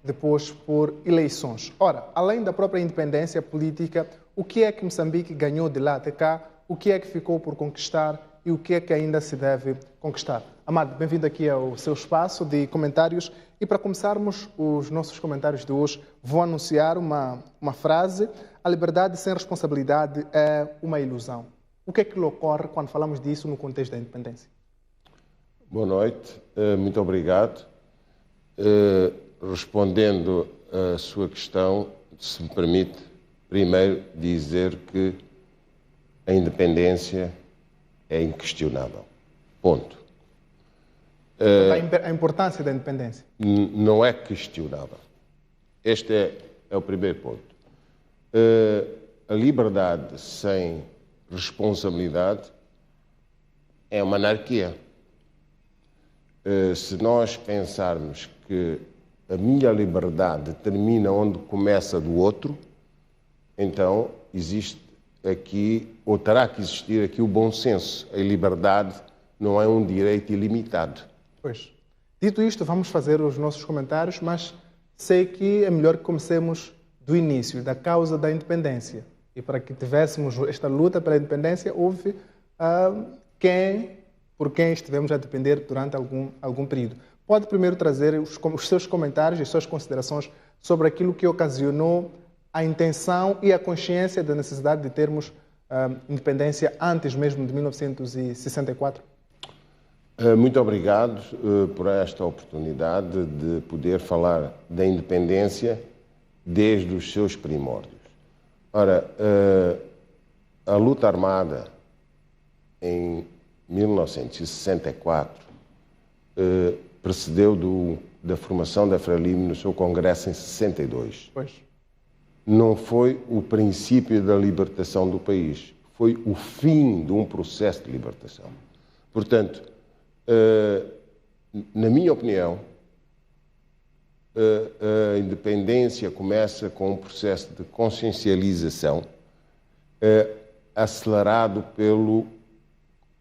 depois por eleições. Ora, além da própria independência política, o que é que Moçambique ganhou de lá até cá? O que é que ficou por conquistar e o que é que ainda se deve conquistar? Amado, bem-vindo aqui ao seu espaço de comentários. E para começarmos os nossos comentários de hoje, vou anunciar uma frase: a liberdade sem responsabilidade é uma ilusão. O que é que lhe ocorre quando falamos disso no contexto da independência? Boa noite, muito obrigado. Respondendo à sua questão, se me permite, primeiro dizer que a independência é inquestionável. Ponto. A importância da independência? Não é questionável. Este é o primeiro ponto. A liberdade sem responsabilidade é uma anarquia. Se nós pensarmos que a minha liberdade termina onde começa a do outro, então existe aqui, ou terá que existir aqui, o bom senso. A liberdade não é um direito ilimitado. Pois. Dito isto, vamos fazer os nossos comentários, mas sei que é melhor que comecemos do início, da causa da independência. E para que tivéssemos esta luta pela independência, houve por quem estivemos a depender durante algum período. Pode primeiro trazer os seus comentários e suas considerações sobre aquilo que ocasionou a intenção e a consciência da necessidade de termos independência antes mesmo de 1964? Muito obrigado por esta oportunidade de poder falar da independência desde os seus primórdios. Ora, a luta armada em 1964 precedeu da formação da Frelimo no seu congresso em 62. Pois. Não foi o princípio da libertação do país, foi o fim de um processo de libertação. Portanto, na minha opinião, a independência começa com um processo de consciencialização acelerado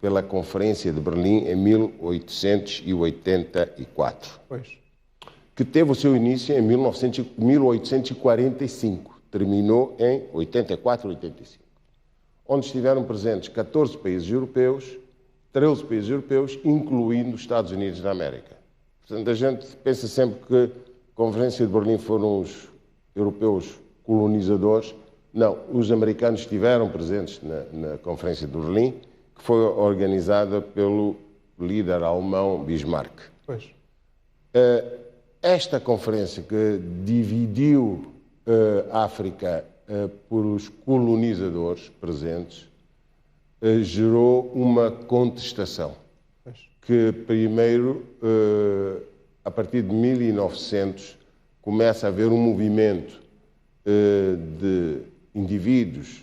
pela Conferência de Berlim em 1884, pois, que teve o seu início em 1845, terminou em 84, 85, onde estiveram presentes 14 países europeus, 13 países europeus, incluindo os Estados Unidos da América. Portanto, a gente pensa sempre que a Conferência de Berlim foram os europeus colonizadores. Não, os americanos estiveram presentes na Conferência de Berlim, que foi organizada pelo líder alemão Bismarck. Pois. Esta conferência que dividiu a África por os colonizadores presentes gerou uma contestação. Pois. Que primeiro, a partir de 1900, começa a haver um movimento de indivíduos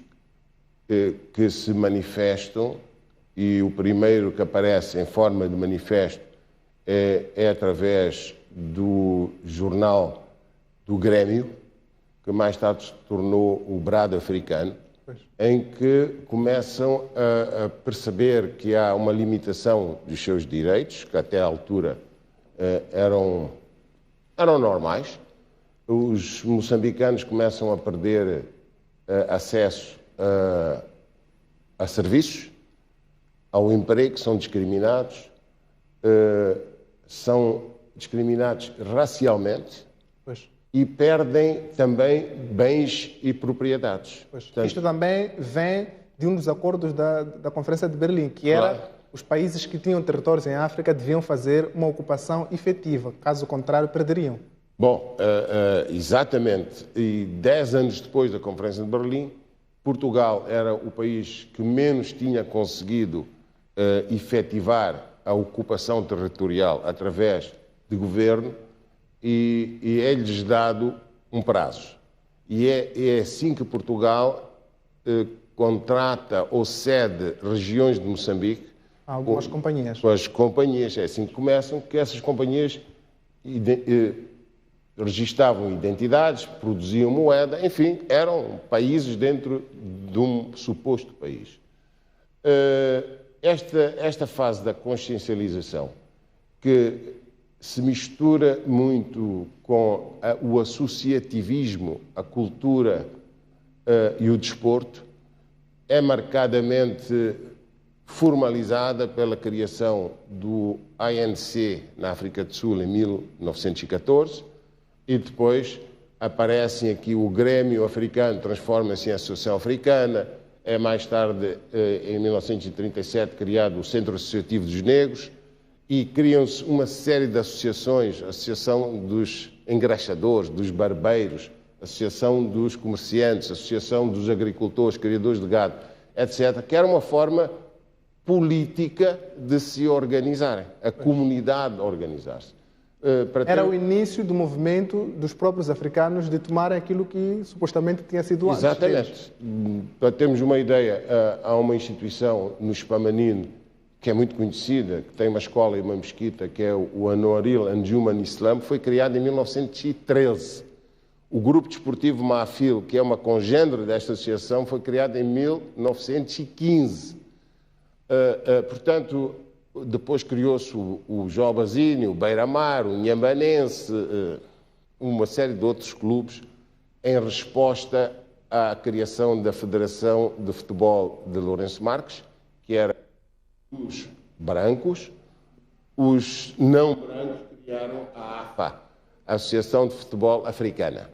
que se manifestam, e o primeiro que aparece em forma de manifesto é através do jornal do Grêmio, que mais tarde se tornou o Brado Africano, em que começam a perceber que há uma limitação dos seus direitos, que até à altura eram normais. Os moçambicanos começam a perder acesso a serviços, ao emprego, são discriminados racialmente. Pois. E perdem também bens e propriedades. Portanto, isto também vem de um dos acordos da Conferência de Berlim, que era claro, os países que tinham territórios em África deviam fazer uma ocupação efetiva, caso contrário perderiam. Bom, exatamente. E 10 anos depois da Conferência de Berlim, Portugal era o país que menos tinha conseguido efetivar a ocupação territorial através de governo, e é-lhes dado um prazo. E é assim que Portugal contrata ou cede regiões de Moçambique a algumas companhias. Com as companhias, é assim que começam, que essas companhias registavam identidades, produziam moeda, enfim, eram países dentro de um suposto país. Esta fase da consciencialização, que se mistura muito com o associativismo, a cultura e o desporto, é marcadamente formalizada pela criação do ANC na África do Sul em 1914 e depois aparecem aqui o Grêmio Africano, transforma-se em Associação Africana, é mais tarde, em 1937, criado o Centro Associativo dos Negros e criam-se uma série de associações, a Associação dos Engraxadores, dos Barbeiros, a Associação dos Comerciantes, a Associação dos Agricultores, Criadores de Gado, etc., que era uma forma política de se organizarem, a comunidade organizar-se. Era o início do movimento dos próprios africanos de tomarem aquilo que supostamente tinha sido antes. Exatamente. Para termos uma ideia, há uma instituição no Spamanine que é muito conhecida, que tem uma escola e uma mesquita, que é o Anuaril Anjuman Islam, foi criada em 1913. O Grupo Desportivo Mahafil, que é uma congênere desta associação, foi criado em 1915. Portanto, depois criou-se o Jobazine, o Beira-Mar, o Inhambanense, uma série de outros clubes, em resposta à criação da Federação de Futebol de Lourenço Marques, que era os brancos, os não brancos criaram a AFA, a Associação de Futebol Africana.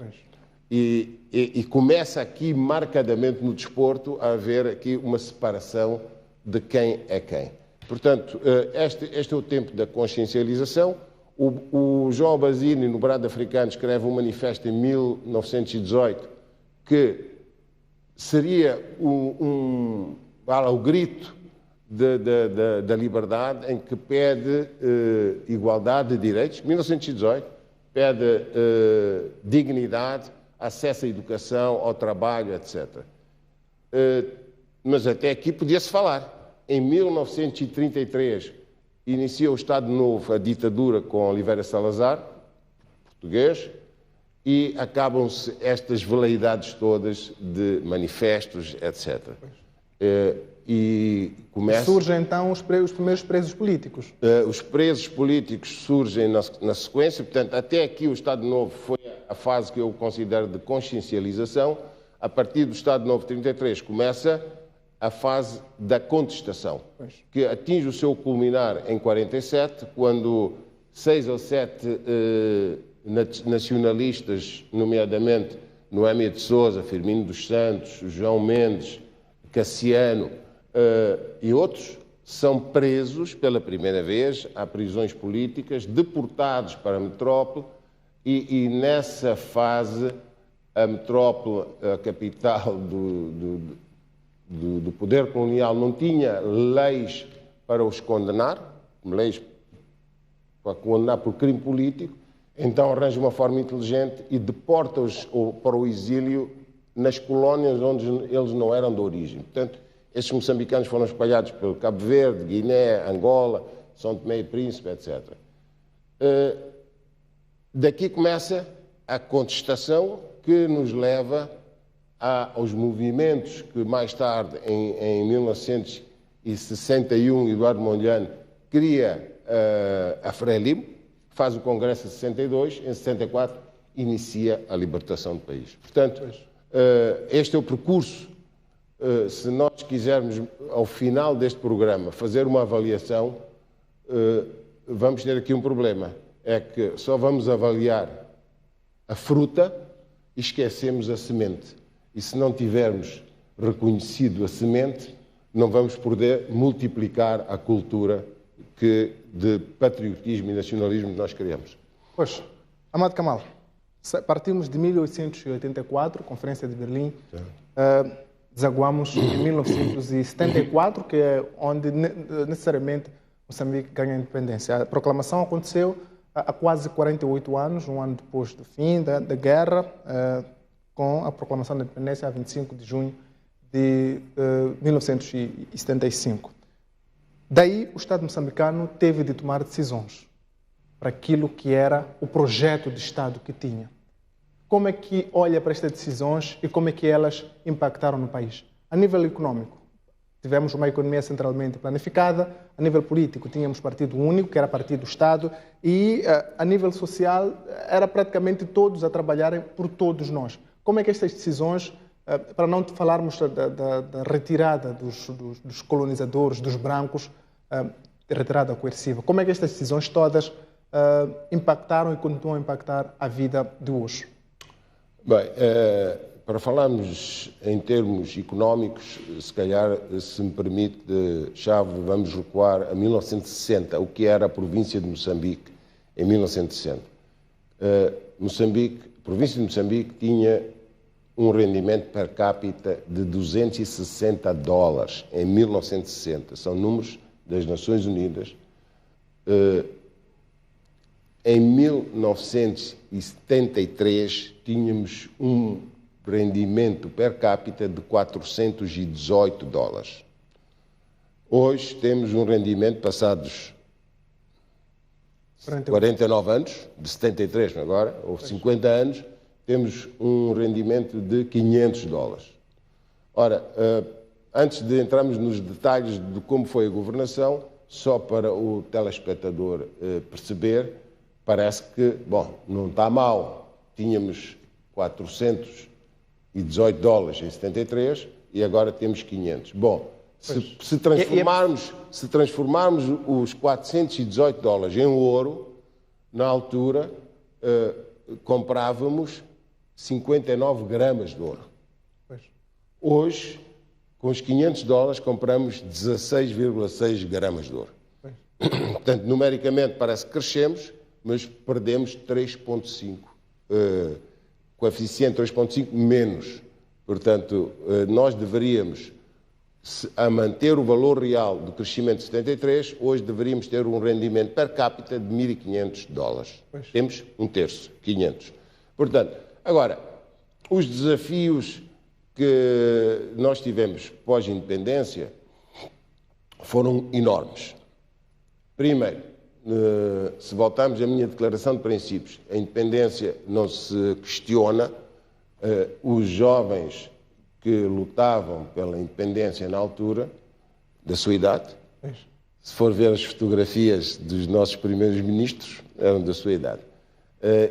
E começa aqui, marcadamente no desporto, a haver aqui uma separação de quem é quem. Portanto, este é o tempo da consciencialização. O João Basini, no Brado Africano, escreve um manifesto em 1918 que seria o grito da liberdade, em que pede igualdade de direitos. 1918 pede dignidade, acesso à educação, ao trabalho, etc. Mas até aqui podia-se falar. Em 1933, inicia o Estado Novo, a ditadura com Oliveira Salazar, português, e acabam-se estas veleidades todas de manifestos, etc. E surgem então os primeiros presos políticos. Os presos políticos surgem na sequência, portanto, até aqui o Estado Novo foi a fase que eu considero de consciencialização. A partir do Estado Novo 33 começa a fase da contestação, que atinge o seu culminar em 47, quando 6 ou 7 nacionalistas, nomeadamente Noémia de Sousa, Firmino dos Santos, João Mendes, Cassiano e outros, são presos pela primeira vez, há prisões políticas, deportados para a metrópole e nessa fase a metrópole, a capital do poder colonial, não tinha leis para os condenar, leis para condenar por crime político, então arranja uma forma inteligente e deporta-os para o exílio nas colónias onde eles não eram de origem. Portanto, esses moçambicanos foram espalhados pelo Cabo Verde, Guiné, Angola, São Tomé e Príncipe, etc. Daqui começa a contestação que nos leva aos movimentos que mais tarde, em 1961, Eduardo Mondlane cria a Frelimo, faz o Congresso de 62, em 64 inicia a libertação do país. Portanto, este é o percurso. Se nós quisermos, ao final deste programa, fazer uma avaliação, vamos ter aqui um problema. É que só vamos avaliar a fruta e esquecemos a semente. E se não tivermos reconhecido a semente, não vamos poder multiplicar a cultura de patriotismo e nacionalismo que nós criamos. Pois, Amado Kamal, partimos de 1884, Conferência de Berlim, desaguamos em 1974, que é onde necessariamente Moçambique ganha a independência. A proclamação aconteceu há quase 48 anos, um ano depois do fim da guerra, com a proclamação da independência a 25 de junho de 1975. Daí, o Estado moçambicano teve de tomar decisões para aquilo que era o projeto de Estado que tinha. Como é que olha para estas decisões e como é que elas impactaram no país? A nível econômico, tivemos uma economia centralmente planificada, a nível político tínhamos partido único, que era partido do Estado, e a nível social era praticamente todos a trabalharem por todos nós. Como é que estas decisões, para não falarmos da retirada dos colonizadores, dos brancos, retirada coerciva, como é que estas decisões todas impactaram e continuam a impactar a vida de hoje? Bem, para falarmos em termos económicos, se calhar, se me permite, Chave, vamos recuar a 1960, o que era a província de Moçambique em 1960. A província de Moçambique tinha um rendimento per capita de $260 em 1960. São números das Nações Unidas. Em 1973, tínhamos um rendimento per capita de $418. Hoje temos um rendimento, passados 49 anos, de 73 agora, ou 50 anos, temos um rendimento de $500. Ora, antes de entrarmos nos detalhes de como foi a governação, só para o telespectador perceber, parece que, bom, não está mal. Tínhamos $418 em 73 e agora temos 500. Bom, se transformarmos os $418 em ouro, na altura comprávamos 59 gramas de ouro. Hoje, com os $500, compramos 16,6 gramas de ouro. Portanto, numericamente parece que crescemos, mas perdemos 3,5, coeficiente 3,5 menos. Portanto, nós deveríamos, a manter o valor real do crescimento de 73, hoje deveríamos ter um rendimento per capita de $1.500. Temos um terço, 500. Portanto, agora, os desafios que nós tivemos pós-independência foram enormes. Primeiro, se voltarmos à minha declaração de princípios, a independência não se questiona. Os jovens que lutavam pela independência na altura, da sua idade, se for ver as fotografias dos nossos primeiros ministros, eram da sua idade.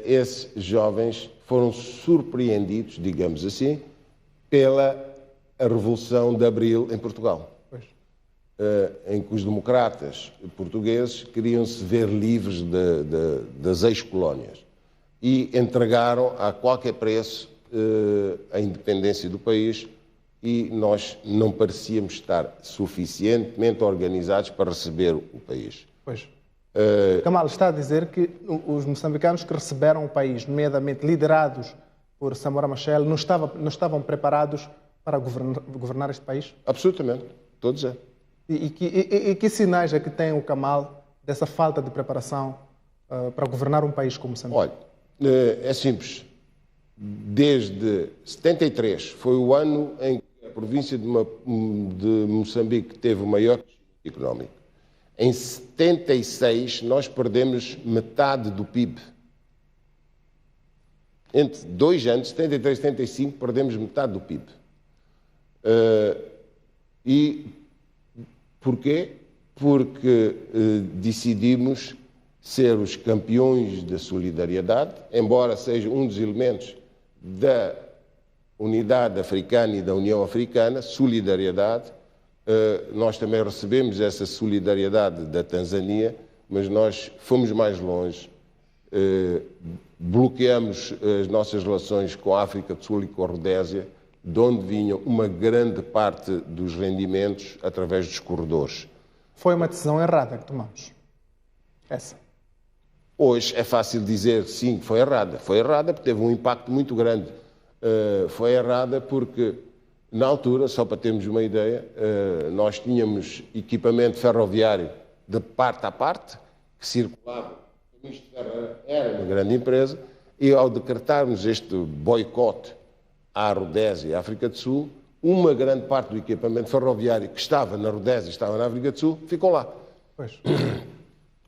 Esses jovens foram surpreendidos, digamos assim, pela Revolução de Abril em Portugal, em que os democratas portugueses queriam se ver livres das ex-colónias e entregaram a qualquer preço a independência do país, e nós não parecíamos estar suficientemente organizados para receber o país. Kamal, está a dizer que os moçambicanos que receberam o país, nomeadamente liderados por Samora Machel, não estavam preparados para governar este país? Absolutamente, estou a dizer. E que sinais é que tem o Kamal dessa falta de preparação para governar um país como Moçambique? Olha, é simples. Desde 73 foi o ano em que a província de Moçambique teve o maior crescimento económico. Em 76 nós perdemos metade do PIB. Entre 2 anos, 73 e 75, perdemos metade do PIB. E porquê? Porque decidimos ser os campeões da solidariedade, embora seja um dos elementos da Unidade Africana e da União Africana, solidariedade. Nós também recebemos essa solidariedade da Tanzânia, mas nós fomos mais longe, bloqueamos as nossas relações com a África do Sul e com a Rodésia, de onde vinham uma grande parte dos rendimentos através dos corredores. Foi uma decisão errada que tomamos. Essa. Hoje é fácil dizer sim, foi errada. Foi errada porque teve um impacto muito grande. Foi errada porque, na altura, só para termos uma ideia, nós tínhamos equipamento ferroviário de parte a parte, que circulava. O Ministro de Ferro era uma grande empresa, e ao decretarmos este boicote à Rodésia e à África do Sul, uma grande parte do equipamento ferroviário que estava na Rodésia e estava na África do Sul ficou lá.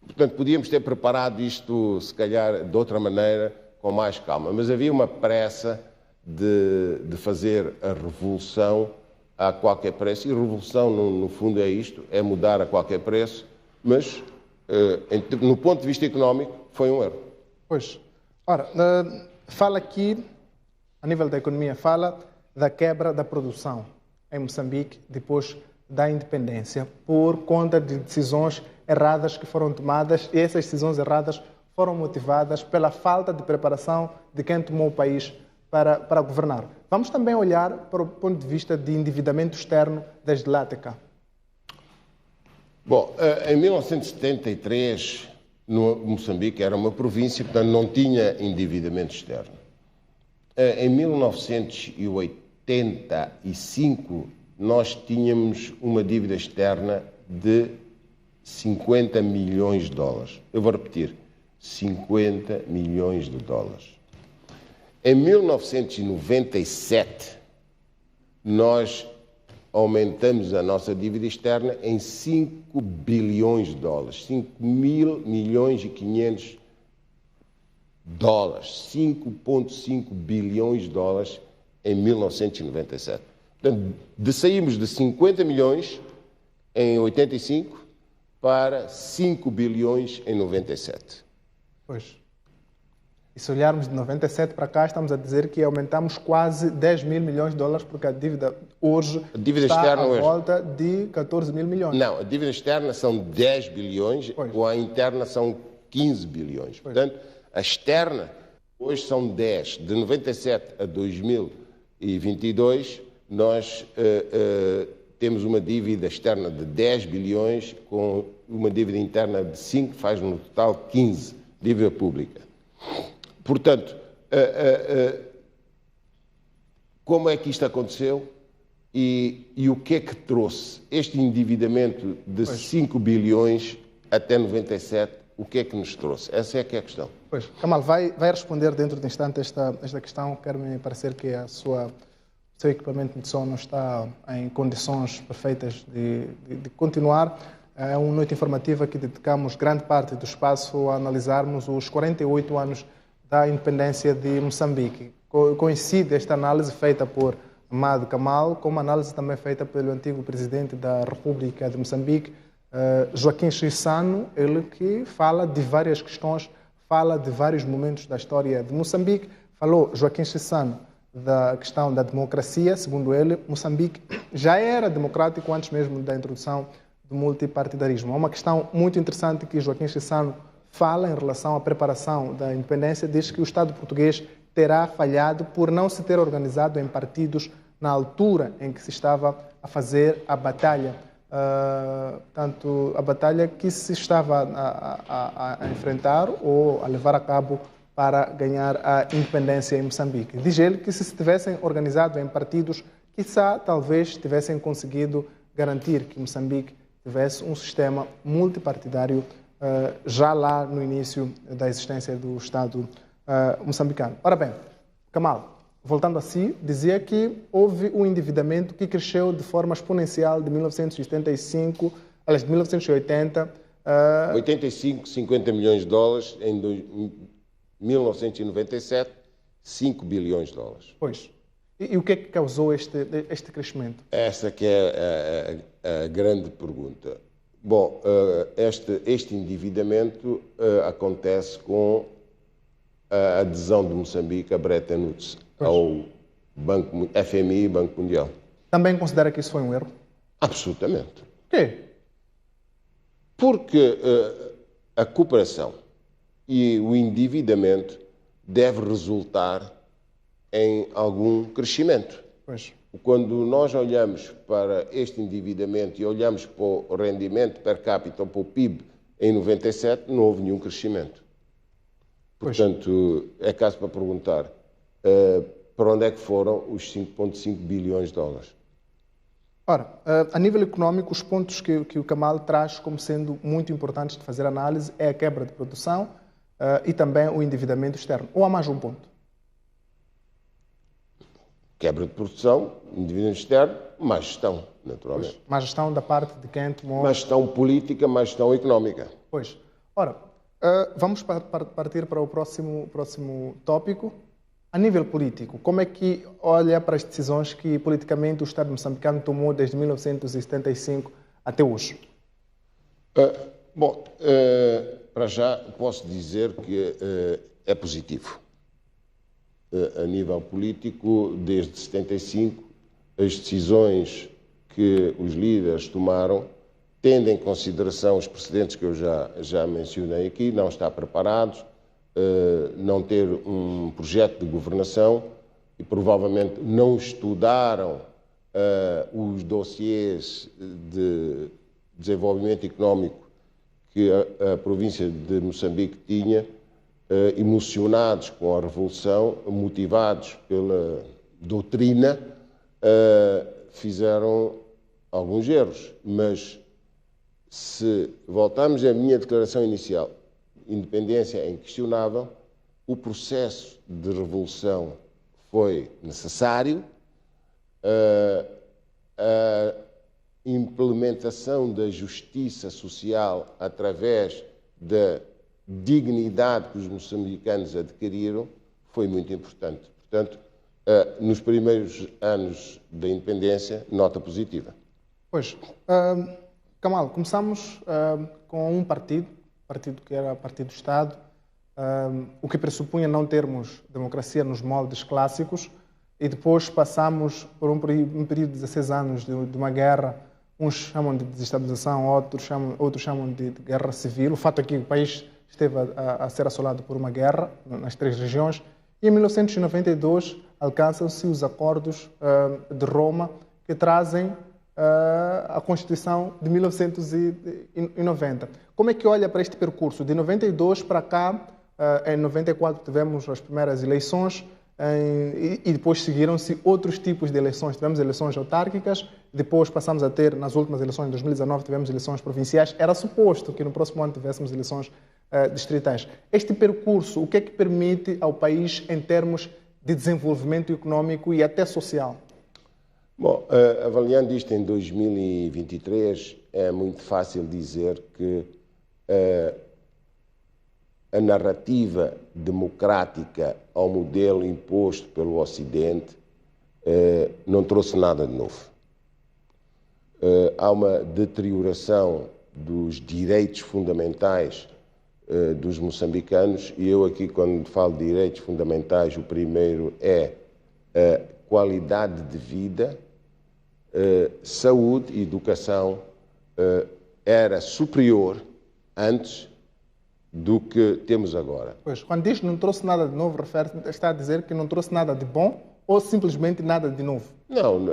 Portanto, podíamos ter preparado isto, se calhar, de outra maneira, com mais calma. Mas havia uma pressa de fazer a revolução a qualquer preço, e revolução, no fundo, é isto, é mudar a qualquer preço, mas, no ponto de vista económico, foi um erro. Pois. Ora, fala aqui, a nível da economia, fala da quebra da produção em Moçambique depois da independência, por conta de decisões erradas que foram tomadas, e essas decisões erradas foram motivadas pela falta de preparação de quem tomou o país para governar. Vamos também olhar para o ponto de vista de endividamento externo desde lá até cá. Bom, em 1973, Moçambique era uma província, portanto não tinha endividamento externo. Em 1985, nós tínhamos uma dívida externa de 50 milhões de dólares. Eu vou repetir, 50 milhões de dólares. Em 1997, nós aumentamos a nossa dívida externa em 5 bilhões de dólares, 5 mil milhões e 500 dólares, 5,5 bilhões de dólares em 1997. Portanto, saímos de 50 milhões em 85 para 5 bilhões em 97. Pois. E se olharmos de 97 para cá, estamos a dizer que aumentamos quase 10 mil milhões de dólares, porque a dívida hoje está à volta de 14 mil milhões. Não, a dívida externa são 10 bilhões, pois. Ou a interna são 15 bilhões. Pois. Portanto, a externa hoje são 10. De 97 a 2022, nós temos uma dívida externa de 10 bilhões, com uma dívida interna de 5, faz no total 15, dívida pública. Portanto, como é que isto aconteceu e o que é que trouxe este endividamento de 5 bilhões até 97, o que é que nos trouxe? Essa é que é a questão. Pois, Kamal, vai responder dentro de instante esta questão. Quero-me parecer que o seu equipamento de som não está em condições perfeitas de continuar. É uma noite informativa que dedicamos grande parte do espaço a analisarmos os 48 anos da independência de Moçambique. Coincide esta análise feita por Amado Kamal com uma análise também feita pelo antigo presidente da República de Moçambique, Joaquim Chissano, ele que fala de várias questões, fala de vários momentos da história de Moçambique. Falou, Joaquim Chissano, da questão da democracia. Segundo ele, Moçambique já era democrático antes mesmo da introdução do multipartidarismo. É uma questão muito interessante que Joaquim Chissano fala em relação à preparação da independência. Diz que o Estado português terá falhado por não se ter organizado em partidos na altura em que se estava a fazer a batalha. Tanto a batalha que se estava a enfrentar ou a levar a cabo para ganhar a independência em Moçambique. Diz ele que se tivessem organizado em partidos, quizá, talvez, tivessem conseguido garantir que Moçambique tivesse um sistema multipartidário já lá no início da existência do Estado moçambicano. Ora bem, Kamal, voltando a si, dizia que houve um endividamento que cresceu de forma exponencial de 1975, aliás, de 1980... 85, 50 milhões de dólares, em 1997, 5 bilhões de dólares. Pois. E o que é que causou este crescimento? Essa que é a grande pergunta. Bom, este endividamento acontece com a adesão de Moçambique a Bretton Woods, ao FMI e Banco Mundial. Também considera que isso foi um erro? Absolutamente. Por quê? Porque a cooperação e o endividamento deve resultar em algum crescimento. Pois. Quando nós olhamos para este endividamento e olhamos para o rendimento per capita, ou para o PIB, em 97, não houve nenhum crescimento. Portanto, é caso para perguntar para onde é que foram os 5,5 bilhões de dólares. Ora, a nível económico, os pontos que o Kamal traz como sendo muito importantes de fazer análise é a quebra de produção e também o endividamento externo. Ou há mais um ponto? Quebra de produção, endividamento externo, má gestão, naturalmente. Pois, má gestão da parte de quem tomou... Má gestão política, má gestão económica. Pois. Ora, vamos partir para o próximo tópico. A nível político, como é que olha para as decisões que politicamente o Estado moçambicano tomou desde 1975 até hoje? Bom, para já posso dizer que é positivo. A nível político, desde 75, as decisões que os líderes tomaram, tendo em consideração os precedentes que eu já mencionei aqui, não estar preparados, não ter um projeto de governação e provavelmente não estudaram os dossiês de desenvolvimento económico que a província de Moçambique tinha, emocionados com a revolução, motivados pela doutrina, fizeram alguns erros. Mas se voltarmos à minha declaração inicial, independência é inquestionável, o processo de revolução foi necessário, a implementação da justiça social através da dignidade que os moçambicanos adquiriram foi muito importante. Portanto, nos primeiros anos da independência, nota positiva. Pois, Kamal, começamos com um partido que era Partido do Estado, o que pressupunha não termos democracia nos moldes clássicos, e depois passamos por um período de 16 anos de uma guerra. Uns chamam de desestabilização, outros chamam de guerra civil. O fato é que o país esteve a ser assolado por uma guerra nas três regiões. E em 1992 alcançam-se os acordos de Roma, que trazem a Constituição de 1990. Como é que olha para este percurso? De 92 para cá, em 94 tivemos as primeiras eleições, e depois seguiram-se outros tipos de eleições. Tivemos eleições autárquicas, depois passamos a ter, nas últimas eleições de 2019, tivemos eleições provinciais. Era suposto que no próximo ano tivéssemos eleições distritais. Este percurso, o que é que permite ao país em termos de desenvolvimento econômico e até social? Bom, avaliando isto em 2023, é muito fácil dizer que a narrativa democrática ao modelo imposto pelo Ocidente não trouxe nada de novo. Há uma deterioração dos direitos fundamentais dos moçambicanos, e eu aqui, quando falo de direitos fundamentais, o primeiro é a qualidade de vida, saúde e educação era superior antes do que temos agora. Pois, quando diz que não trouxe nada de novo, está a dizer que não trouxe nada de bom ou simplesmente nada de novo? Não,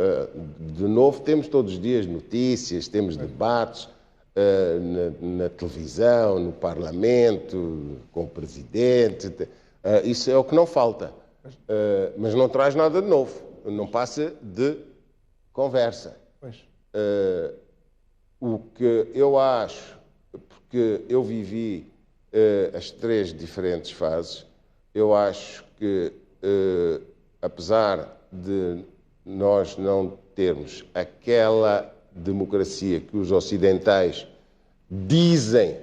de novo temos todos os dias notícias, temos debates na televisão, no Parlamento, com o Presidente, isso é o que não falta, mas não traz nada de novo, não passa de conversa. Pois. O que eu acho, porque eu vivi as três diferentes fases, eu acho que, apesar de nós não termos aquela democracia que os ocidentais dizem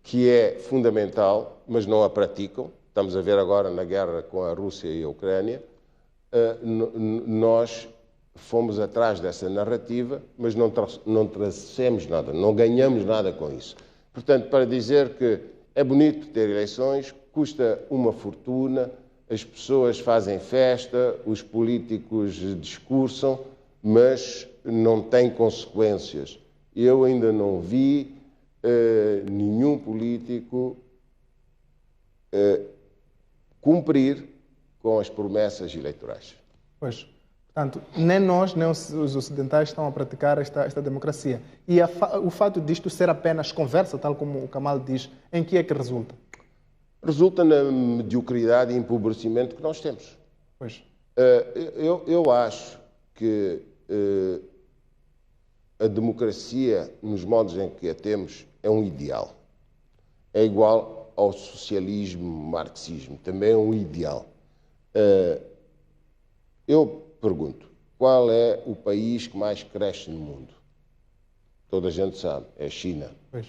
que é fundamental, mas não a praticam, estamos a ver agora na guerra com a Rússia e a Ucrânia, nós fomos atrás dessa narrativa, mas não trouxemos nada, não ganhamos nada com isso. Portanto, para dizer que é bonito ter eleições, custa uma fortuna, as pessoas fazem festa, os políticos discursam, mas não tem consequências. Eu ainda não vi nenhum político cumprir com as promessas eleitorais. Pois. Portanto, nem nós, nem os ocidentais estão a praticar esta democracia. E o fato disto ser apenas conversa, tal como o Kamal diz, em que é que resulta? Resulta na mediocridade e empobrecimento que nós temos. Pois. Eu acho que a democracia, nos modos em que a temos, é um ideal. É igual ao socialismo, marxismo, também é um ideal. Eu pergunto, qual é o país que mais cresce no mundo? Toda a gente sabe, é a China. Pois.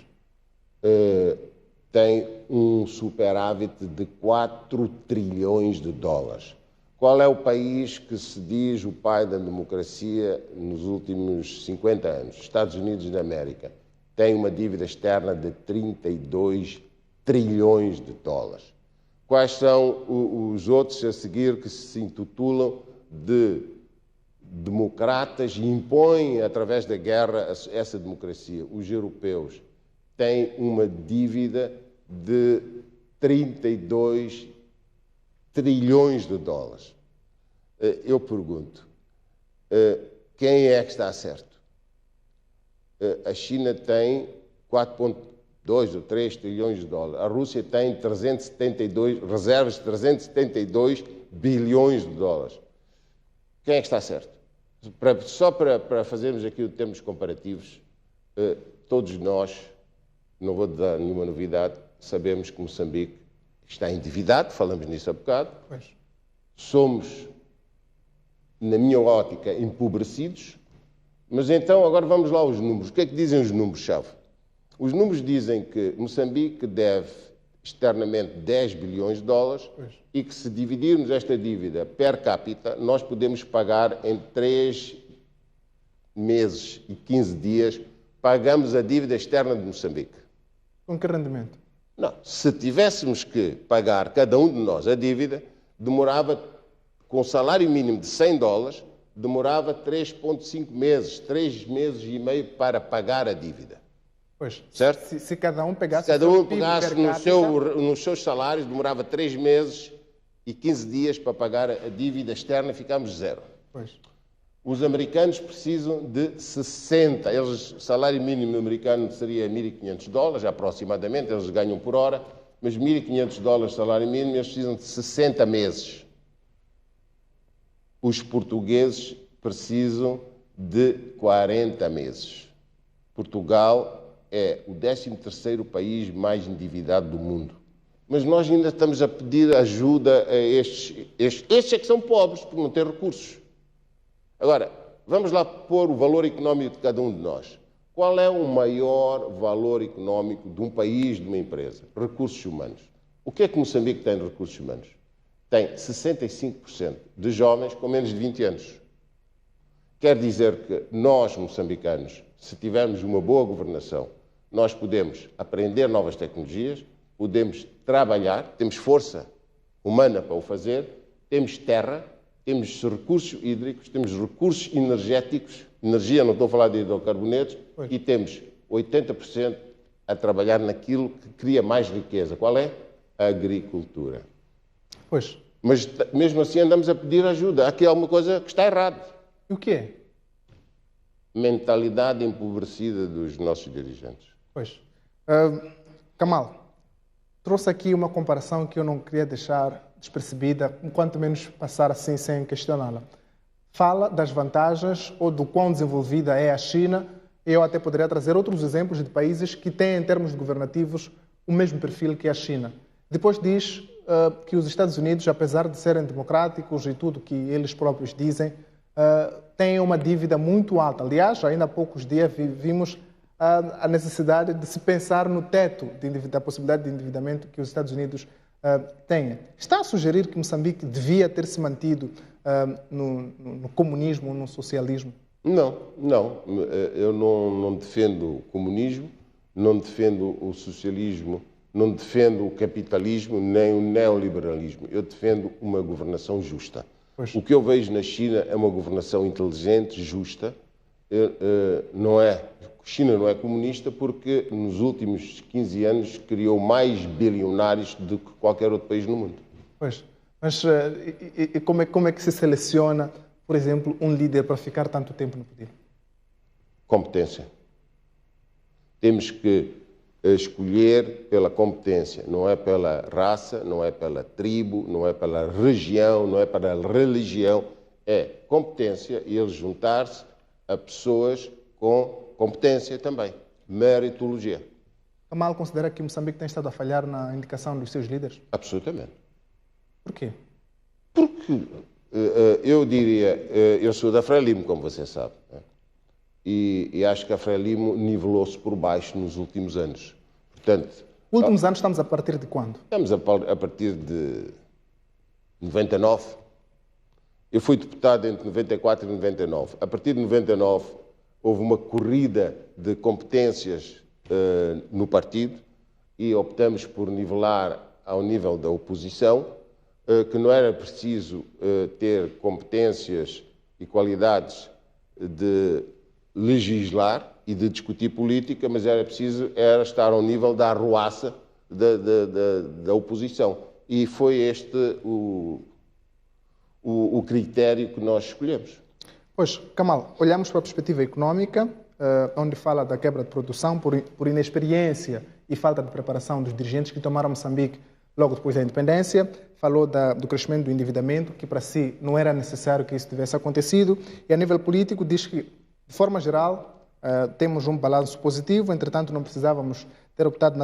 tem um superávit de 4 trilhões de dólares. Qual é o país que se diz o pai da democracia nos últimos 50 anos? Estados Unidos da América. Tem uma dívida externa de 32 trilhões de dólares. Quais são os outros a seguir que se intitulam de democratas e impõem, através da guerra, essa democracia? Os europeus têm uma dívida de 32 trilhões de dólares. Eu pergunto, quem é que está certo? A China tem 4,2 ou 3 trilhões de dólares. A Rússia tem reservas de 372 bilhões de dólares. Quem é que está certo? Só para fazermos aqui os termos comparativos, todos nós, não vou dar nenhuma novidade, sabemos que Moçambique está endividado, falamos nisso há bocado. Pois. Somos, na minha ótica, empobrecidos. Mas então, agora vamos lá aos números. O que é que dizem os números-chave? Os números dizem que Moçambique deve externamente 10 bilhões de dólares e que, se dividirmos esta dívida per capita, nós podemos pagar em 3 meses e 15 dias, pagamos a dívida externa de Moçambique. Com que rendimento? Não, se tivéssemos que pagar cada um de nós a dívida, demorava, com salário mínimo de 100 dólares, demorava 3,5 meses, 3 meses e meio para pagar a dívida. Pois, certo? Se cada um pegasse, se cada um pegasse nos seus salários, demorava 3 meses e 15 dias para pagar a dívida externa, ficámos zero. Pois. Os americanos precisam de 60. O salário mínimo americano seria 1.500 dólares, aproximadamente, eles ganham por hora, mas 1.500 dólares de salário mínimo, eles precisam de 60 meses. Os portugueses precisam de 40 meses. Portugal é o 13º país mais endividado do mundo. Mas nós ainda estamos a pedir ajuda a estes. Estes é que são pobres, porque não têm recursos. Agora, vamos lá pôr o valor económico de cada um de nós. Qual é o maior valor económico de um país, de uma empresa? Recursos humanos. O que é que Moçambique tem de recursos humanos? Tem 65% de jovens com menos de 20 anos. Quer dizer que nós, moçambicanos, se tivermos uma boa governação, nós podemos aprender novas tecnologias, podemos trabalhar, temos força humana para o fazer, temos terra, temos recursos hídricos, temos recursos energéticos, energia, não estou a falar de hidrocarbonetos, e temos 80% a trabalhar naquilo que cria mais riqueza. Qual é? A agricultura. Pois. Mas mesmo assim andamos a pedir ajuda. Aqui há alguma coisa que está errada. E o que é? Mentalidade empobrecida dos nossos dirigentes. Pois. Kamal, trouxe aqui uma comparação que eu não queria deixar despercebida, enquanto menos passar assim sem questioná-la. Fala das vantagens ou do quão desenvolvida é a China. Eu até poderia trazer outros exemplos de países que têm, em termos governativos, o mesmo perfil que a China. Depois diz que os Estados Unidos, apesar de serem democráticos e tudo que eles próprios dizem, têm uma dívida muito alta. Aliás, ainda há poucos dias vimos a necessidade de se pensar no teto da possibilidade de endividamento que os Estados Unidos têm. Está a sugerir que Moçambique devia ter se mantido no comunismo ou no socialismo? Não. Eu não defendo o comunismo, não defendo o socialismo, não defendo o capitalismo nem o neoliberalismo. Eu defendo uma governação justa. Pois. O que eu vejo na China é uma governação inteligente, justa. China não é comunista porque nos últimos 15 anos criou mais bilionários do que qualquer outro país no mundo. Pois. Mas como é que se seleciona, por exemplo, um líder para ficar tanto tempo no poder? Competência. Temos que escolher pela competência, não é pela raça, não é pela tribo, não é pela região, não é pela religião, é competência e eles juntar-se a pessoas com competência também, meritologia. Kamal considera que Moçambique tem estado a falhar na indicação dos seus líderes? Absolutamente. Por quê? Porque eu diria, eu sou da Frelimo, como você sabe, né? E acho que a Frelimo nivelou-se por baixo nos últimos anos. Portanto, Últimos anos estamos a partir de quando? Estamos a partir de 99. Eu fui deputado entre 94 e 99. A partir de 99 houve uma corrida de competências no partido e optamos por nivelar ao nível da oposição, que não era preciso ter competências e qualidades de legislar e de discutir política, mas era preciso estar ao nível da arruaça da oposição. E foi este o critério que nós escolhemos. Pois, Kamal, olhamos para a perspectiva económica, onde fala da quebra de produção por inexperiência e falta de preparação dos dirigentes que tomaram Moçambique logo depois da independência. Falou do crescimento do endividamento, que para si não era necessário que isso tivesse acontecido. E a nível político diz que, de forma geral, temos um balanço positivo, entretanto não precisávamos ter optado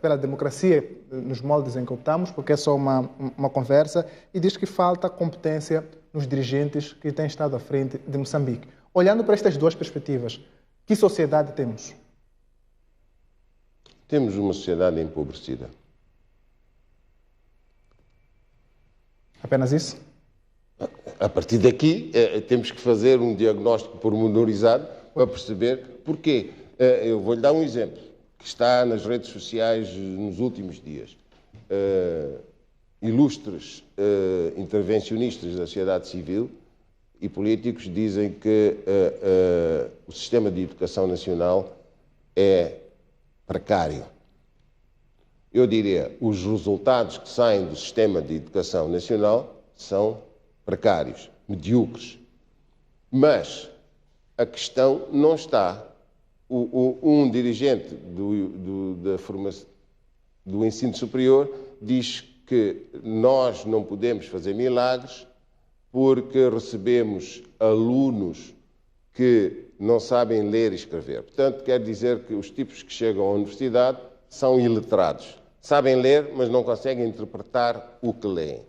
pela democracia nos moldes em que optamos, porque é só uma conversa, e diz que falta competência nos dirigentes que têm estado à frente de Moçambique. Olhando para estas duas perspectivas, que sociedade temos? Temos uma sociedade empobrecida. Apenas isso? A partir daqui, temos que fazer um diagnóstico pormenorizado para perceber porquê. Eu vou-lhe dar um exemplo que está nas redes sociais nos últimos dias. Ilustres intervencionistas da sociedade civil e políticos dizem que o sistema de educação nacional é precário. Eu diria, os resultados que saem do sistema de educação nacional são precários, medíocres. Mas a questão não está. Um dirigente do ensino superior diz que nós não podemos fazer milagres porque recebemos alunos que não sabem ler e escrever. Portanto, quer dizer que os tipos que chegam à universidade são iletrados. Sabem ler, mas não conseguem interpretar o que leem.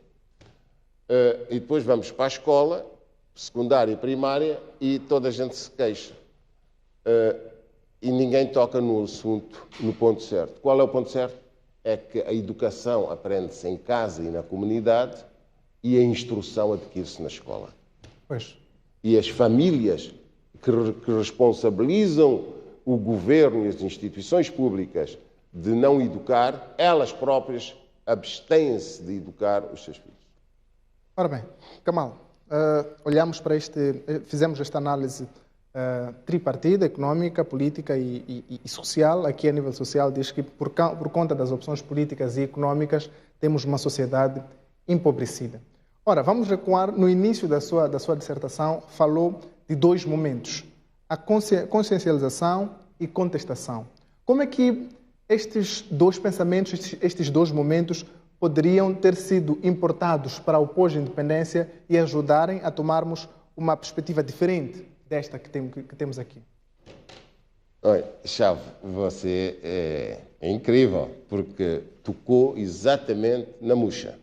E depois vamos para a escola, secundária e primária, e toda a gente se queixa. E ninguém toca no assunto, no ponto certo. Qual é o ponto certo? É que a educação aprende-se em casa e na comunidade e a instrução adquire-se na escola. Pois. E as famílias que responsabilizam o governo e as instituições públicas de não educar, elas próprias abstêm-se de educar os seus filhos. Ora bem, Kamal, olhamos para fizemos esta análise tripartida, económica, política e social. Aqui a nível social diz que por conta das opções políticas e económicas temos uma sociedade empobrecida. Ora, vamos recuar. No início da sua dissertação falou de dois momentos, a consciencialização e contestação. Como é que estes dois pensamentos, estes dois momentos poderiam ter sido importados para o pós-independência e ajudarem a tomarmos uma perspectiva diferente desta que temos aqui? Olha, Chave, você é incrível, porque tocou exatamente na murcha.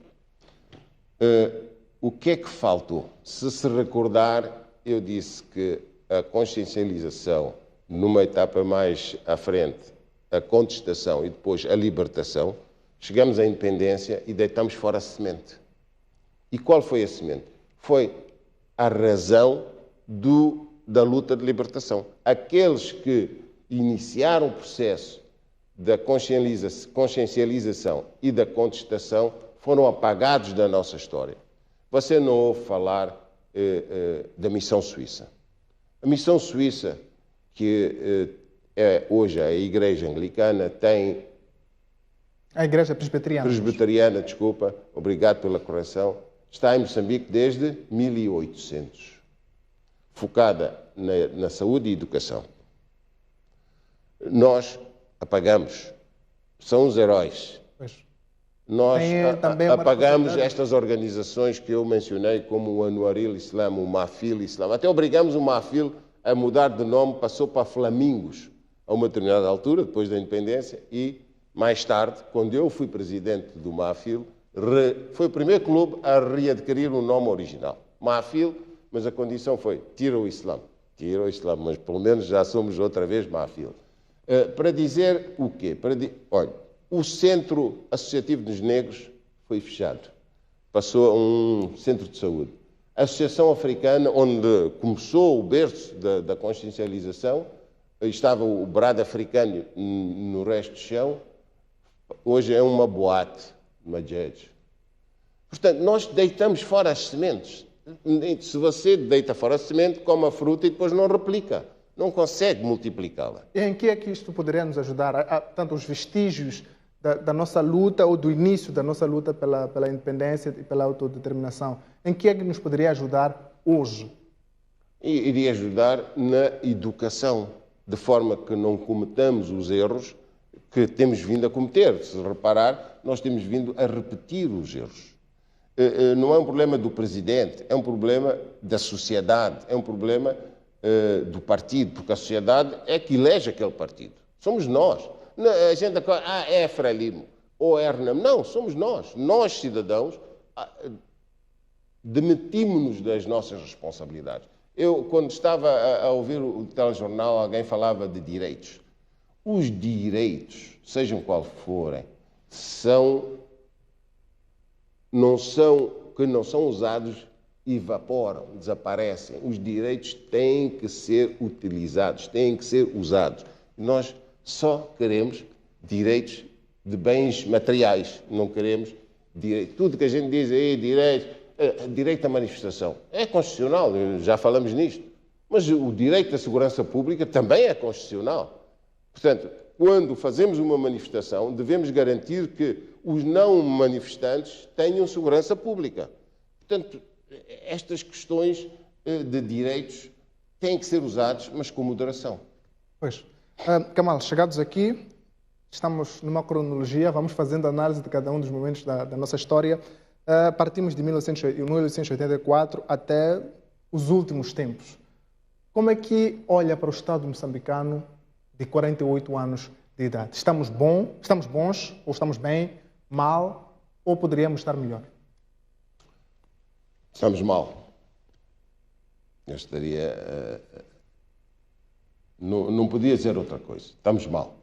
O que é que faltou? Se recordar, eu disse que a consciencialização, numa etapa mais à frente, a contestação e depois a libertação, chegamos à independência e deitamos fora a semente. E qual foi a semente? Foi a razão da luta de libertação. Aqueles que iniciaram o processo da consciencialização e da contestação foram apagados da nossa história. Você não ouve falar da missão suíça. A missão suíça, que é hoje a Igreja Anglicana, tem... A Igreja Presbiteriana. Presbiteriana, desculpa, obrigado pela correção, está em Moçambique desde 1800, focada na saúde e educação. Nós apagamos, são os heróis. Pois. Nós apagamos estas organizações que eu mencionei, como o Anuaril Islam, o Mafil Islam. Até obrigamos o Mafil a mudar de nome, passou para Flamingos a uma determinada altura, depois da independência, e mais tarde, quando eu fui presidente do Mafil, foi o primeiro clube a readquirir o nome original. Mafil, mas a condição foi, tira o Islã. Tira o Islã, mas pelo menos já somos outra vez Mafil. Para dizer o quê? Olha, o Centro Associativo dos Negros foi fechado. Passou a um centro de saúde. A Associação Africana, onde começou o berço da consciencialização, estava o brado africano no resto do chão, hoje é uma boate, uma judge. Portanto, nós deitamos fora as sementes. Se você deita fora a semente, come a fruta e depois não replica, não consegue multiplicá-la. E em que é que isto poderia nos ajudar? Tanto os vestígios da nossa luta ou do início da nossa luta pela independência e pela autodeterminação. Em que é que nos poderia ajudar hoje? Iria ajudar na educação, de forma que não cometamos os erros que temos vindo a cometer. Se reparar, nós temos vindo a repetir os erros. Não é um problema do presidente, é um problema da sociedade, é um problema do partido, porque a sociedade é que elege aquele partido. Somos nós. A gente é Frelimo ou é Renamo. Não, somos nós cidadãos, demitimos-nos das nossas responsabilidades. Eu, quando estava a ouvir o telejornal, alguém falava de direitos. Os direitos, sejam qual forem, não são usados, evaporam, desaparecem. Os direitos têm que ser utilizados, têm que ser usados. Nós só queremos direitos de bens materiais, não queremos direito. Tudo que a gente diz aí, direito à manifestação, é constitucional, já falamos nisto, mas o direito à segurança pública também é constitucional. Portanto, quando fazemos uma manifestação, devemos garantir que os não manifestantes tenham segurança pública. Portanto, estas questões de direitos têm que ser usadas, mas com moderação. Pois. Kamal, chegados aqui, estamos numa cronologia, vamos fazendo análise de cada um dos momentos da nossa história. Partimos de 1884 até os últimos tempos. Como é que olha para o Estado moçambicano de 48 anos de idade? Estamos bons, ou estamos bem, mal, ou poderíamos estar melhor? Estamos mal. Eu estaria... Não podia dizer outra coisa. Estamos mal.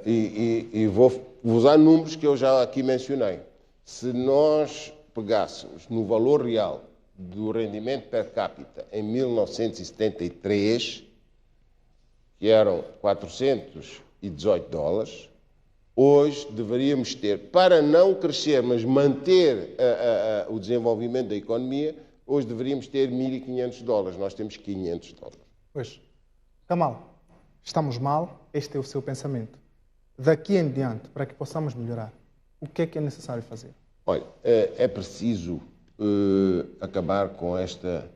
E vou usar números que eu já aqui mencionei. Se nós pegássemos no valor real do rendimento per capita em 1973, que eram 418 dólares, hoje deveríamos ter, para não crescer, mas manter o desenvolvimento da economia, hoje deveríamos ter 1.500 dólares. Nós temos 500 dólares. Pois. Kamal, estamos mal, este é o seu pensamento. Daqui em diante, para que possamos melhorar, o que é necessário fazer? Olha, é preciso acabar com esta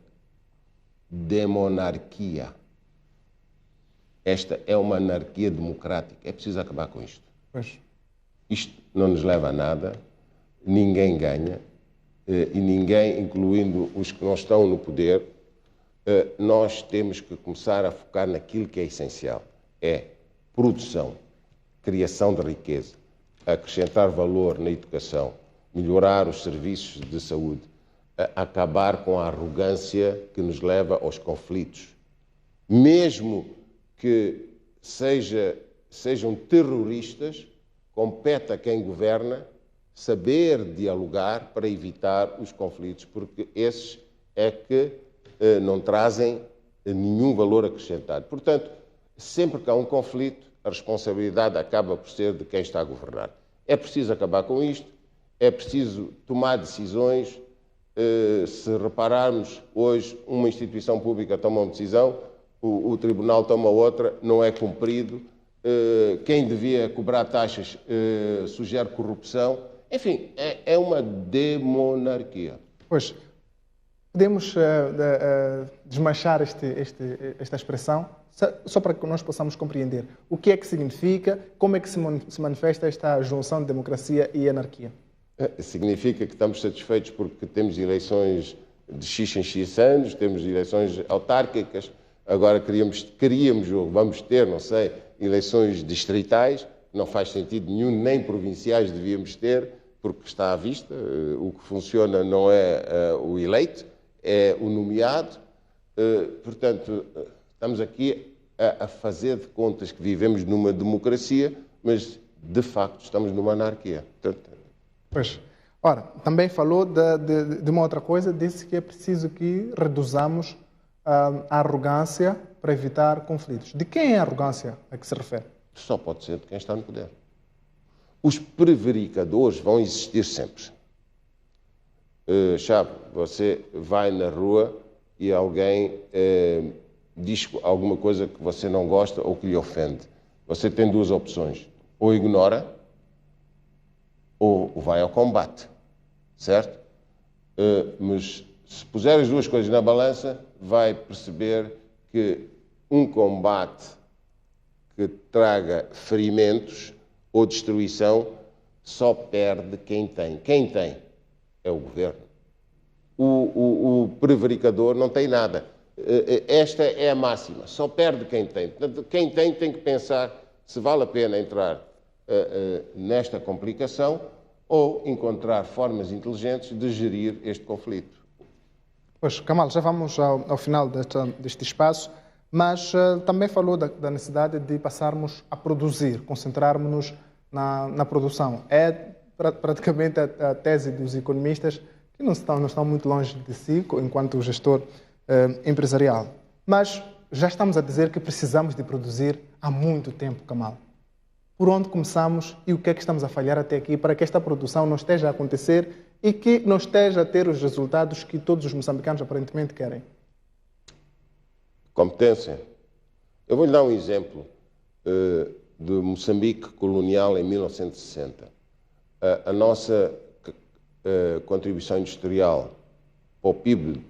demonarquia. Esta é uma anarquia democrática. É preciso acabar com isto. Pois. Isto não nos leva a nada, ninguém ganha, e ninguém, incluindo os que não estão no poder, nós temos que começar a focar naquilo que é essencial. É produção, criação de riqueza, acrescentar valor na educação, melhorar os serviços de saúde, acabar com a arrogância que nos leva aos conflitos. Mesmo que sejam terroristas, compete a quem governa saber dialogar para evitar os conflitos, porque esses é que não trazem nenhum valor acrescentado. Portanto, sempre que há um conflito, a responsabilidade acaba por ser de quem está a governar. É preciso acabar com isto, é preciso tomar decisões. Se repararmos, hoje uma instituição pública toma uma decisão, o tribunal toma outra, não é cumprido, quem devia cobrar taxas sugere corrupção. Enfim, é uma demonarquia. Pois, podemos desmanchar esta expressão, só para que nós possamos compreender o que é que significa, como é que se manifesta esta junção de democracia e anarquia. Significa que estamos satisfeitos porque temos eleições de X em X anos, temos eleições autárquicas, agora queríamos ou vamos ter, não sei, eleições distritais, não faz sentido nenhum, nem provinciais devíamos ter, porque está à vista, o que funciona não é o eleito, é o nomeado. Portanto, estamos aqui a fazer de contas que vivemos numa democracia, mas de facto, estamos numa anarquia. Pois. Ora, também falou de uma outra coisa, disse que é preciso que reduzamos a arrogância para evitar conflitos. De quem é a arrogância a que se refere? Só pode ser de quem está no poder. Os prevaricadores vão existir sempre. Chave, você vai na rua e alguém diz alguma coisa que você não gosta ou que lhe ofende. Você tem duas opções. Ou ignora, ou vai ao combate. Certo? Mas se puser as duas coisas na balança, vai perceber que um combate que traga ferimentos ou destruição só perde quem tem. Quem tem é o governo. O prevaricador não tem nada. Esta é a máxima. Só perde quem tem. Portanto, quem tem que pensar se vale a pena entrar nesta complicação ou encontrar formas inteligentes de gerir este conflito. Pois, Kamal, já vamos ao final deste espaço, mas também falou da necessidade de passarmos a produzir, concentrarmos-nos na produção. É praticamente a tese dos economistas que não estão muito longe de si, enquanto gestor empresarial. Mas já estamos a dizer que precisamos de produzir há muito tempo, Kamal. Por onde começamos e o que é que estamos a falhar até aqui para que esta produção não esteja a acontecer e que não esteja a ter os resultados que todos os moçambicanos aparentemente querem? Competência. Eu vou-lhe dar um exemplo de Moçambique colonial em 1960. A nossa contribuição industrial para o PIB,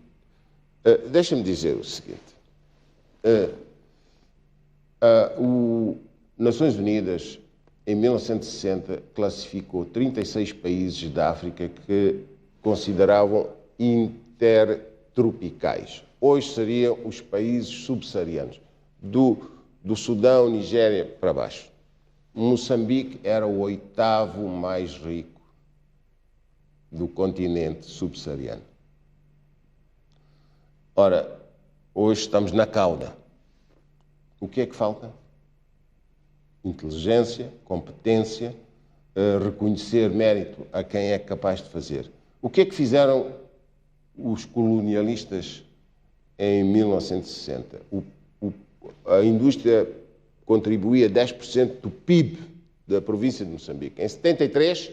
deixa-me dizer o seguinte, Nações Unidas, em 1960, classificou 36 países da África que consideravam intertropicais. Hoje seriam os países subsaarianos, do Sudão, Nigéria para baixo. Moçambique era o 8º mais rico do continente subsaariano. Ora, hoje estamos na cauda. O que é que falta? Inteligência, competência, reconhecer mérito a quem é capaz de fazer. O que é que fizeram os colonialistas em 1960? A indústria contribuía 10% do PIB da província de Moçambique. Em 73,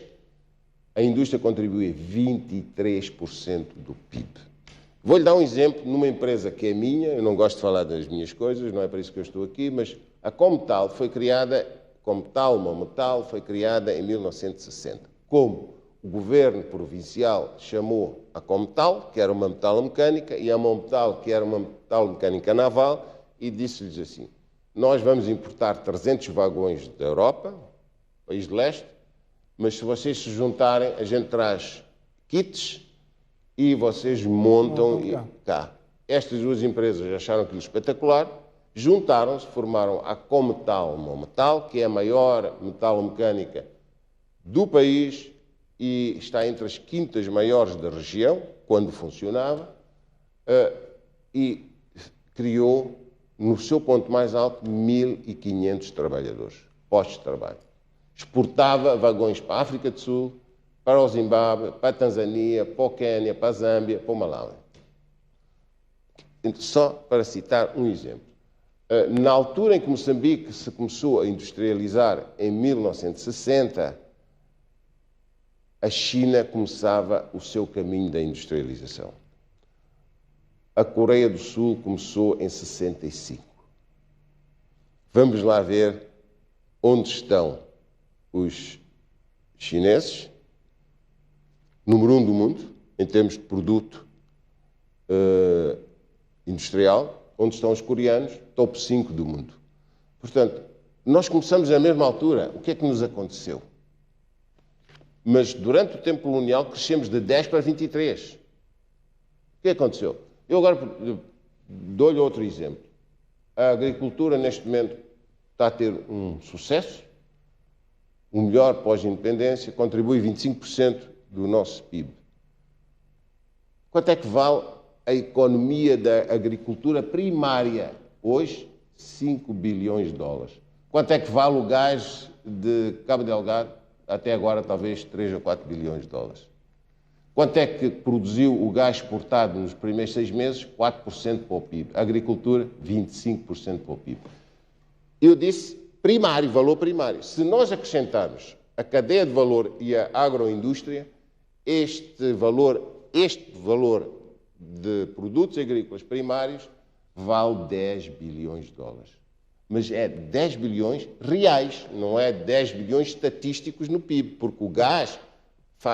a indústria contribuía 23% do PIB. Vou-lhe dar um exemplo numa empresa que é minha, eu não gosto de falar das minhas coisas, não é para isso que eu estou aqui, mas a Cometal foi criada, Cometal Mometal foi criada em 1960. Como o governo provincial chamou a Cometal, que era uma metalomecânica, e a Mometal, que era uma metalomecânica naval, e disse-lhes assim, nós vamos importar 300 vagões da Europa, país de leste, mas se vocês se juntarem, a gente traz kits e vocês montam cá. Estas duas empresas acharam aquilo espetacular, juntaram-se, formaram a Cometal Mometal, que é a maior metalomecânica do país e está entre as 5º maiores da região, quando funcionava, e criou, no seu ponto mais alto, 1.500 trabalhadores, postos de trabalho. Exportava vagões para a África do Sul, para o Zimbábue, para a Tanzânia, para o Quênia, para a Zâmbia, para o Malawi. Só para citar um exemplo. Na altura em que Moçambique se começou a industrializar, em 1960, a China começava o seu caminho da industrialização. A Coreia do Sul começou em 65. Vamos lá ver onde estão os chineses, número 1 do mundo, em termos de produto industrial, onde estão os coreanos, top 5 do mundo. Portanto, nós começamos na mesma altura. O que é que nos aconteceu? Mas durante o tempo colonial crescemos de 10 para 23. O que aconteceu? Eu agora dou-lhe outro exemplo. A agricultura neste momento está a ter um sucesso, o melhor pós-independência, contribui 25% do nosso PIB. Quanto é que vale a economia da agricultura primária? Hoje, 5 bilhões de dólares. Quanto é que vale o gás de Cabo Delgado? Até agora, talvez 3 ou 4 bilhões de dólares. Quanto é que produziu o gás exportado nos primeiros 6 meses? 4% para o PIB. A agricultura, 25% para o PIB. Eu disse primário, valor primário. Se nós acrescentarmos a cadeia de valor e a agroindústria, este valor de produtos agrícolas primários vale 10 bilhões de dólares. Mas é 10 bilhões reais, não é 10 bilhões estatísticos no PIB, porque o gás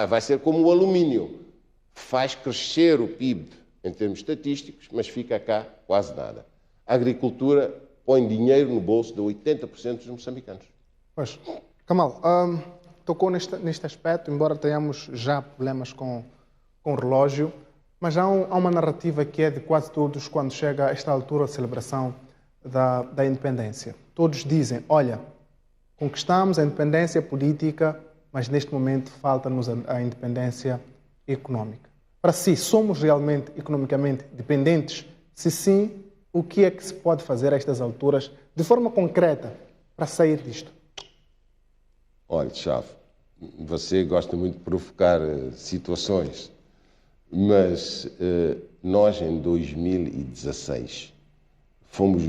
vai ser como o alumínio, faz crescer o PIB em termos estatísticos, mas fica cá quase nada. A agricultura põe dinheiro no bolso de 80% dos moçambicanos. Pois, Kamal, tocou neste aspecto, embora tenhamos já problemas com o relógio, mas há uma narrativa que é de quase todos quando chega a esta altura de celebração da independência. Todos dizem, olha, conquistamos a independência política, mas neste momento falta-nos a independência económica. Para si, somos realmente economicamente dependentes? Se sim, o que é que se pode fazer a estas alturas, de forma concreta, para sair disto? Olha, Chave, você gosta muito de provocar situações, mas nós em 2016 fomos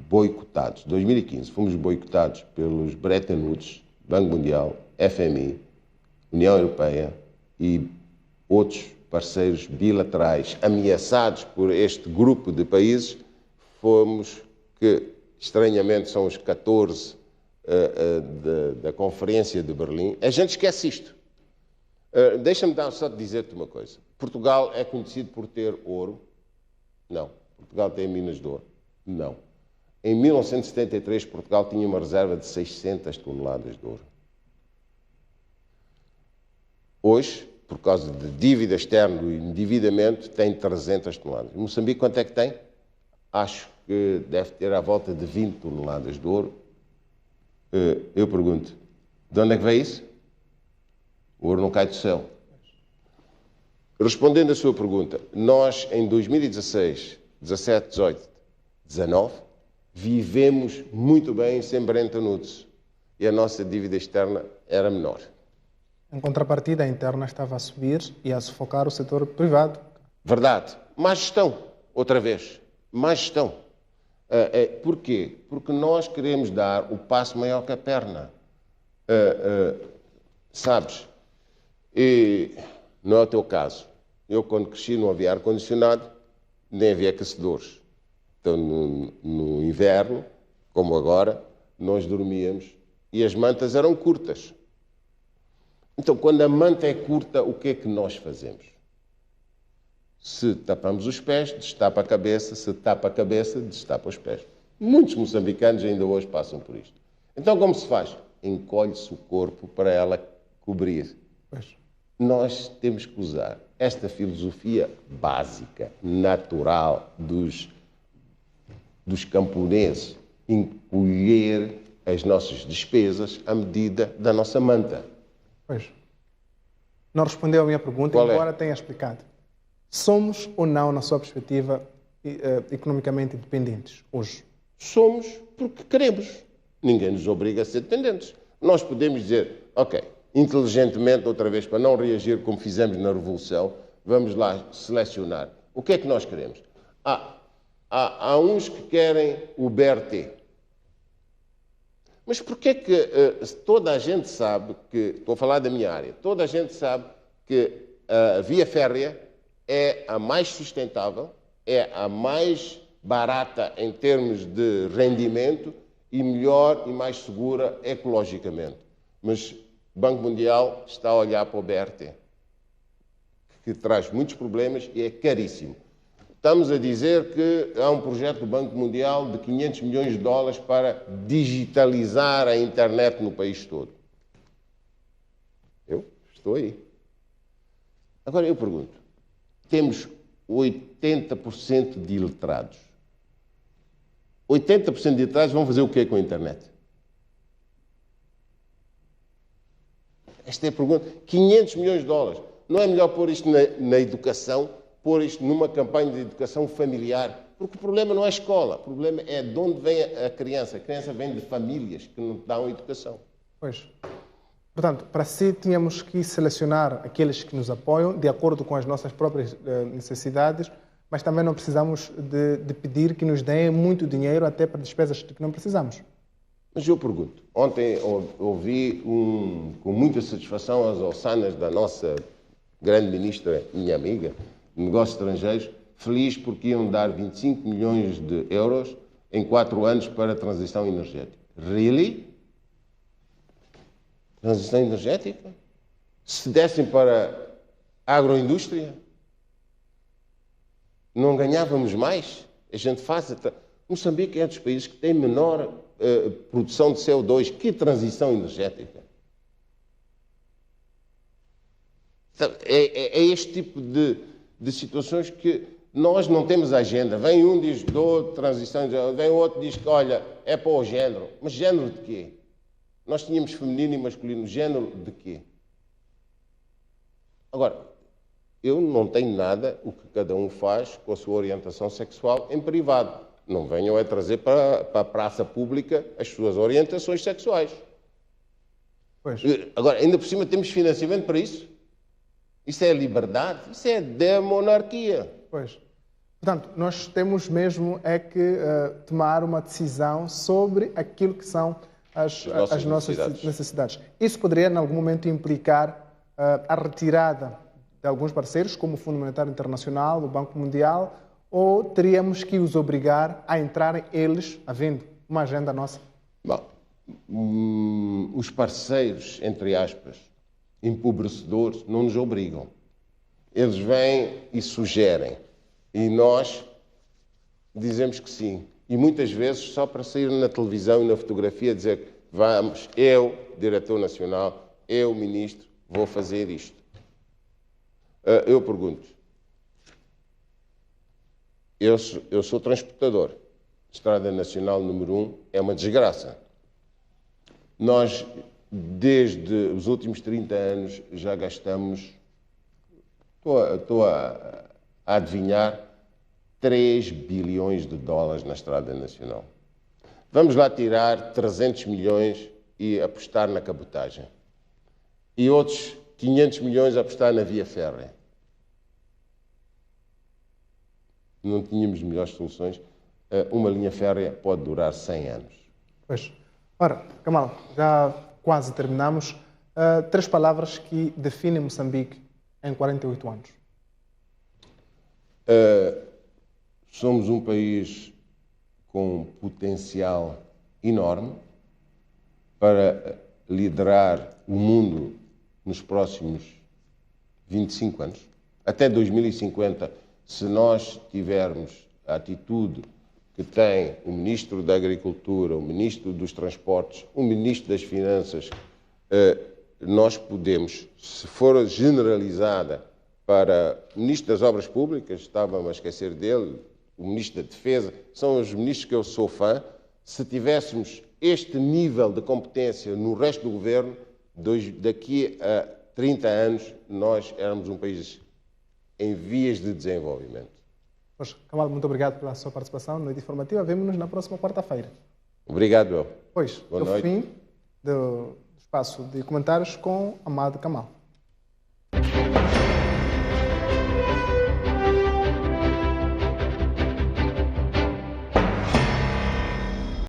boicotados, 2015, fomos boicotados pelos Bretton Woods, Banco Mundial, FMI, União Europeia e outros parceiros bilaterais ameaçados por este grupo de países. Fomos, que estranhamente são os 14 da Conferência de Berlim. A gente esquece isto. Deixa-me só dizer-te uma coisa. Portugal é conhecido por ter ouro? Não. Portugal tem minas de ouro? Não. Em 1973, Portugal tinha uma reserva de 600 toneladas de ouro. Hoje, por causa de dívida externa e endividamento, tem 300 toneladas. Moçambique, quanto é que tem? Acho que deve ter à volta de 20 toneladas de ouro. Eu pergunto, de onde é que vem isso? O ouro não cai do céu. Respondendo à sua pergunta, nós em 2016, 17, 18, 19, vivemos muito bem sem Bretton Woods e a nossa dívida externa era menor. Em contrapartida, a interna estava a subir e a sufocar o setor privado. Verdade. Má gestão, outra vez. Má gestão. Porquê? Porque nós queremos dar o passo maior que a perna. Sabes? E não é o teu caso. Eu, quando cresci, não havia ar-condicionado, nem havia aquecedores. Então, no inverno, como agora, nós dormíamos e as mantas eram curtas. Então, quando a manta é curta, o que é que nós fazemos? Se tapamos os pés, destapa a cabeça. Se tapa a cabeça, destapa os pés. Muitos moçambicanos ainda hoje passam por isto. Então, como se faz? Encolhe-se o corpo para ela cobrir. Pois. Nós temos que usar esta filosofia básica, natural dos camponeses, encolher as nossas despesas à medida da nossa manta. Pois. Não respondeu a minha pergunta, embora tenha explicado. Somos ou não, na sua perspectiva, economicamente dependentes hoje? Somos porque queremos. Ninguém nos obriga a ser dependentes. Nós podemos dizer, ok, inteligentemente, outra vez, para não reagir como fizemos na Revolução, vamos lá selecionar. O que é que nós queremos? Há uns que querem o BRT. Mas porquê que toda a gente sabe que, estou a falar da minha área, toda a gente sabe que a via férrea é a mais sustentável, é a mais barata em termos de rendimento e melhor e mais segura ecologicamente. Mas o Banco Mundial está a olhar para o BRT, que traz muitos problemas e é caríssimo. Estamos a dizer que há um projeto do Banco Mundial de 500 milhões de dólares para digitalizar a internet no país todo. Eu estou aí. Agora eu pergunto, temos 80% de iletrados. 80% de iletrados vão fazer o quê com a internet? Esta é a pergunta. 500 milhões de dólares. Não é melhor pôr isto na educação? Pôr isto numa campanha de educação familiar, Porque o problema não é a escola, o problema é de onde vem a criança. A criança vem de famílias que não dão educação. Pois. Portanto, para si, tínhamos que selecionar aqueles que nos apoiam de acordo com as nossas próprias necessidades, mas também não precisamos de pedir que nos deem muito dinheiro até para despesas que não precisamos. Mas eu pergunto, ontem ouvi com muita satisfação as ossanas da nossa grande ministra, minha amiga, de Negócios Estrangeiros, feliz porque iam dar 25 milhões de euros em 4 anos para a transição energética. Really? Transição energética? Se dessem para a agroindústria, não ganhávamos mais? A gente faz... Moçambique é um dos países que tem menor produção de CO2. Que transição energética? É este tipo de situações que nós não temos agenda. Vem um diz, dou transição, vem outro diz que, olha, é para o género. Mas género de quê? Nós tínhamos feminino e masculino. Género de quê? Agora, eu não tenho nada o que cada um faz com a sua orientação sexual em privado. Não venham a trazer para a praça pública as suas orientações sexuais. Pois. Agora, ainda por cima temos financiamento para isso? Isso é liberdade? Isso é demonarquia. Pois. Portanto, nós temos mesmo é que tomar uma decisão sobre aquilo que são as nossas necessidades. Isso poderia, em algum momento, implicar a retirada de alguns parceiros, como o Fundo Monetário Internacional, o Banco Mundial, ou teríamos que os obrigar a entrarem eles, havendo uma agenda nossa? Bom, os parceiros, entre aspas, empobrecedores, não nos obrigam. Eles vêm e sugerem. E nós dizemos que sim. E muitas vezes só para sair na televisão e na fotografia dizer que vamos, eu, diretor nacional, eu, ministro, vou fazer isto. Eu pergunto, eu sou transportador. Estrada Nacional número 1 é uma desgraça. Nós, desde os últimos 30 anos, já gastamos, estou a adivinhar, 3 bilhões de dólares na Estrada Nacional. Vamos lá tirar 300 milhões e apostar na cabotagem. E outros 500 milhões a apostar na via férrea. Não tínhamos melhores soluções. Uma linha férrea pode durar 100 anos. Pois. Ora, Kamal, já quase terminamos. 3 palavras que definem Moçambique em 48 anos. Somos um país com potencial enorme para liderar o mundo nos próximos 25 anos. Até 2050, se nós tivermos a atitude que tem o Ministro da Agricultura, o Ministro dos Transportes, o Ministro das Finanças, nós podemos, se for generalizada para o Ministro das Obras Públicas, estava-me a esquecer dele, o Ministro da Defesa, são os ministros que eu sou fã. Se tivéssemos este nível de competência no resto do governo, daqui a 30 anos, nós éramos um país em vias de desenvolvimento. Pois, Kamal, muito obrigado pela sua participação no Noite Informativa. Vemo-nos na próxima quarta-feira. Obrigado, eu. Pois, Boa noite. Fim do espaço de comentários com Amado Kamal.